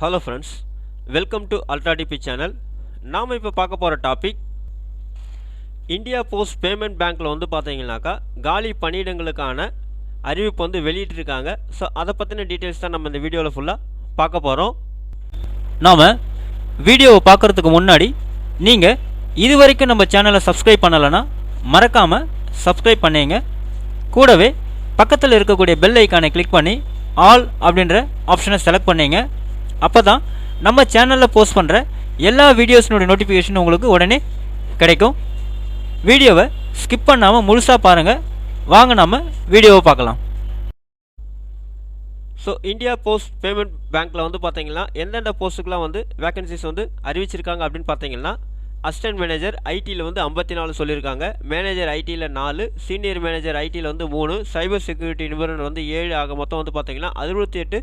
Hello friends, welcome to ultra DB channel. நாம் இப்போ பார்க்க போகிற டாபிக் இந்தியா போஸ்ட் பேமெண்ட் பேங்க்கில் வந்து பார்த்தீங்கன்னாக்கா காலி பணியிடங்களுக்கான அறிவிப்பு வந்து வெளியிட்டிருக்காங்க. ஸோ அதை பற்றின டீட்டெயில்ஸ் தான் நம்ம இந்த வீடியோவில் ஃபுல்லாக பார்க்க போகிறோம். நாம் வீடியோவை பார்க்குறதுக்கு முன்னாடி நீங்கள் இது வரைக்கும் நம்ம சேனலை சப்ஸ்கிரைப் பண்ணலைன்னா மறக்காமல் சப்ஸ்கிரைப் பண்ணிங்க. கூடவே பக்கத்தில் இருக்கக்கூடிய பெல் ஐக்கானை கிளிக் பண்ணி ஆல் அப்படின்ற ஆப்ஷனை செலக்ட் பண்ணிங்க. அப்போ தான் நம்ம சேனலில் போஸ்ட் பண்ணுற எல்லா வீடியோஸினுடைய நோட்டிஃபிகேஷன் உங்களுக்கு உடனே கிடைக்கும். வீடியோவை ஸ்கிப் பண்ணாமல் முழுசாக பாருங்கள். வாங்க நம்ம வீடியோவை பார்க்கலாம். ஸோ இந்தியா போஸ்ட் பேமெண்ட் பேங்க்கில் வந்து பார்த்தீங்கன்னா எந்தெந்த போஸ்ட்டுக்கெலாம் வந்து வேகன்சிஸ் வந்து அறிவிச்சிருக்காங்க அப்படின்னு பார்த்தீங்கன்னா அசிஸ்டன்ட் மேனேஜர் ஐடியில் வந்து 54 சொல்லியிருக்காங்க, மேனேஜர் ஐடியில் 4, சீனியர் மேனேஜர் ஐடியில் வந்து 3, சைபர் செக்யூரிட்டி நிபுணர் வந்து 7 ஆக மொத்தம் வந்து பார்த்தீங்கன்னா 68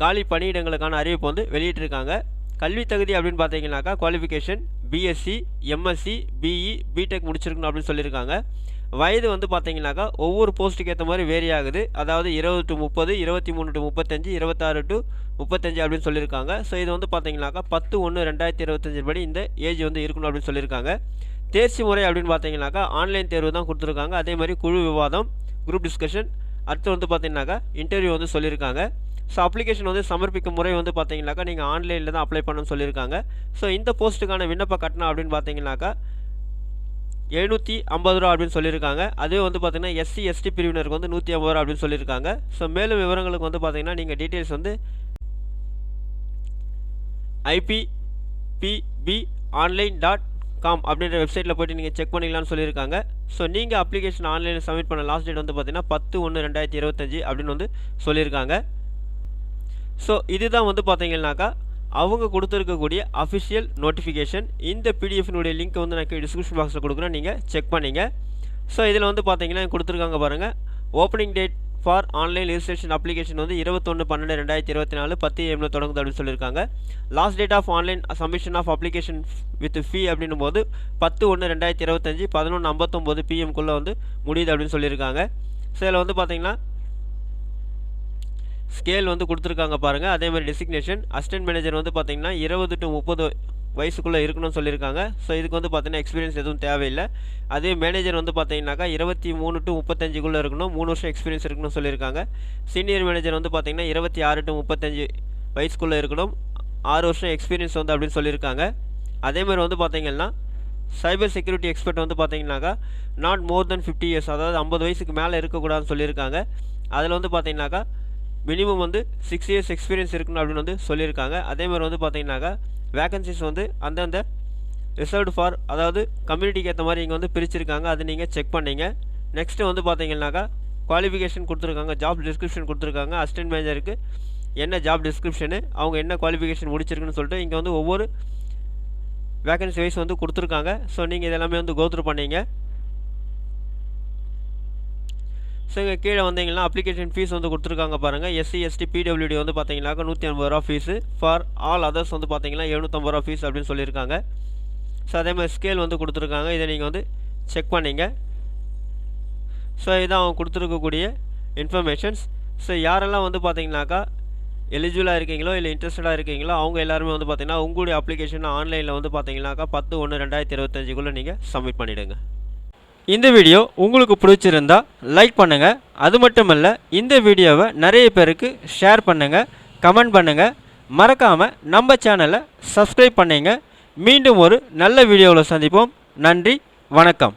காலி பணியிடங்களுக்கான அறிவிப்பு வந்து வெளியிட்டிருக்காங்க. கல்வி தகுதி அப்படின்னு பார்த்தீங்கன்னாக்கா qualification BSc, MSc, BE, BTech முடிச்சிருக்கணும் அப்படின்னு சொல்லியிருக்காங்க. வயது வந்து பார்த்தீங்கன்னாக்கா ஒவ்வொரு போஸ்ட்டுக்கு ஏற்ற மாதிரி வேரி ஆகுது. அதாவது 20 to 30, 23 to 35, 26 to 35 அப்படின்னு சொல்லியிருக்காங்க. ஸோ இது வந்து பார்த்தீங்கன்னாக்கா 10/1/2025 படி இந்த ஏஜ் வந்து இருக்கணும் அப்படின்னு சொல்லியிருக்காங்க. தேர்ச்சி முறை அப்படின்னு பார்த்தீங்கன்னாக்கா ஆன்லைன் தேர்வு தான் கொடுத்துருக்காங்க. அதே மாதிரி குழு விவாதம், குரூப் டிஸ்கஷன், அடுத்து வந்து பார்த்தீங்கன்னாக்கா இன்டர்வியூ வந்து சொல்லியிருக்காங்க. ஸோ அப்ளிகேஷன் வந்து சமர்ப்பிக்கும் முறை வந்து பார்த்தீங்கன்னாக்கா நீங்கள் ஆன்லைனில் தான் அப்ளை பண்ணணும்னு சொல்லியிருக்காங்க. ஸோ இந்த போஸ்ட்டுக்கான விண்ணப்ப கட்டணம் அப்படின்னு பார்த்தீங்கன்னாக்கா 750 ரூபா அப்படின்னு சொல்லியிருக்காங்க. அதுவே வந்து பார்த்தீங்கன்னா எஸ்சி எஸ்டி பிரிவினருக்கு வந்து 150 ரூபா அப்படின்னு சொல்லியிருக்காங்க. ஸோ மேலும் விவரங்களுக்கு வந்து பார்த்தீங்கன்னா நீங்கள் டீட்டெயில்ஸ் வந்து ipbonline.com அப்படின்ற வெப்சைட்டில் போய்ட்டு நீங்கள் செக் பண்ணிக்கலாம்னு சொல்லியிருக்காங்க. ஸோ நீங்கள் அப்ளிகேஷன் ஆன்லைனில் சப்மிட் பண்ண லாஸ்ட் டேட் வந்து பார்த்தீங்கன்னா 10/1/2025 அப்படின்னு வந்து சொல்லியிருக்காங்க. ஸோ இதுதான் வந்து பார்த்தீங்கன்னாக்கா அவங்க கொடுத்துருக்கக்கூடிய அஃபிஷியல் நோட்டிஃபிகேஷன். இந்த பிடிஎஃப்னுடைய லிங்க் வந்து நான் டிஸ்கிரிப்ஷன் பாக்ஸில் கொடுக்குறேன், நீங்கள் செக் பண்ணிங்க. ஸோ இதில் வந்து பார்த்தீங்கன்னா கொடுத்துருக்காங்க பாருங்கள். Opening date for online registration application வந்து 21/12/2024 10 AM தொடங்குது அப்படின்னு சொல்லியிருக்காங்க. Last date of online submission of application with fee அப்படின்னும் போது 10/1/2025 11:59 PM வந்து முடியுது அப்படின்னு சொல்லியிருக்காங்க. ஸோ இதில் வந்து பார்த்தீங்கன்னா ஸ்கேல் வந்து கொடுத்துருக்காங்க பாருங்கள். அதே மாதிரி டெசிக்னேஷன் அசிஸ்டன்ட் மேனேஜர் வந்து பார்த்தீங்கன்னா 20 to 30 வயசுக்குள்ளே இருக்கணும்னு சொல்லியிருக்காங்க. ஸோ இதுக்கு வந்து பார்த்தீங்கன்னா எக்ஸ்பீரியன்ஸ் எதுவும் தேவையில்லை. அதே மேனேஜர் வந்து பார்த்தீங்கன்னாக்கா 23 to 35 இருக்கணும், 3 வருஷம் எக்ஸ்பீரியன்ஸ் இருக்கணும்னு சொல்லியிருக்காங்க. சீனியர் மேனேஜர் வந்து பார்த்தீங்கன்னா 26 to 35 வயசுக்குள்ளே இருக்கணும், 6 வருஷம் எக்ஸ்பீரியன்ஸ் வந்து அப்படின்னு சொல்லியிருக்காங்க. அதேமாதிரி வந்து பார்த்தீங்கன்னா சைபர் செக்யூரிட்டி எக்ஸ்பர்ட் வந்து பார்த்தீங்கன்னாக்கா நாட் மோர் தென் 50 years, அதாவது 50 வயசுக்கு மேலே இருக்கக்கூடாதுன்னு சொல்லியிருக்காங்க. அதில் வந்து பார்த்தீங்கன்னாக்கா மினிமம் வந்து 6 years எக்ஸ்பீரியன்ஸ் இருக்கணும் அப்படின்னு வந்து சொல்லியிருக்காங்க. அதேமாதிரி வந்து பார்த்தீங்கன்னாக்கா வேகன்சிஸ் வந்து அந்தந்த ரிசர்வ்டு ஃபார், அதாவது கம்யூனிட்டிக்கு ஏற்ற மாதிரி இங்கே வந்து பிரிச்சிருக்காங்க. அது நீங்கள் செக் பண்ணிங்க. நெக்ஸ்ட்டு வந்து பார்த்தீங்கன்னாக்கா குவாலிஃபிகேஷன் கொடுத்துருக்காங்க, ஜாப் டிஸ்கிரிப்ஷன் கொடுத்துருக்காங்க. அசிஸ்டன்ட் மேனேஜருக்கு என்ன ஜாப் டிஸ்கிரிப்ஷனு, அவங்க என்ன குவாலிஃபிகேஷன் முடிச்சிருக்குன்னு சொல்லிட்டு இங்கே வந்து ஒவ்வொரு வேகன்சி வைஸ் வந்து கொடுத்துருக்காங்க. ஸோ நீங்கள் இதெல்லாமே வந்து கோத்ரூ பண்ணிங்க. ஸோ இங்கே கீழே வந்தீங்கன்னா அப்ளிகேஷன் ஃபீஸ் வந்து கொடுத்துருக்காங்க பாருங்கள். எஸ்சி எஸ்டி பிடபிள்யூடி வந்து பார்த்தீங்கன்னாக்கா 150 ரூபா ஃபீஸு, ஃபார் ஆல் அதர்ஸ் வந்து பார்த்தீங்கன்னா 750 ரூபா ஃபீஸ் அப்படின்னு சொல்லியிருக்காங்க. ஸோ அதே மாதிரி ஸ்கேல் வந்து கொடுத்துருக்காங்க, இதை நீங்கள் வந்து செக் பண்ணிங்க. ஸோ இதான் அவங்க கொடுத்துருக்கக்கூடிய இன்ஃபர்மேஷன்ஸ். ஸோ யாரெல்லாம் வந்து பார்த்தீங்கன்னாக்கா எலிஜிபிளாக இருக்கீங்களோ இல்லை இன்ட்ரெஸ்டடாக இருக்கீங்களோ அவங்க எல்லாருமே வந்து பார்த்தீங்கன்னா உங்களுடைய அப்ளிகேஷன் ஆன்லைனில் வந்து பார்த்தீங்கன்னாக்கா 10/1/2025 நீங்கள் சப்மிட் பண்ணிவிடுங்க. இந்த வீடியோ உங்களுக்கு பிடிச்சிருந்தா லைக் பண்ணுங்கள். அது மட்டும் இல்லை, இந்த வீடியோவை நிறைய பேருக்கு ஷேர் பண்ணுங்கள், கமெண்ட் பண்ணுங்கள். மறக்காமல் நம்ம சேனலை சப்ஸ்கிரைப் பண்ணிங்க. மீண்டும் ஒரு நல்ல வீடியோவில் சந்திப்போம். நன்றி, வணக்கம்.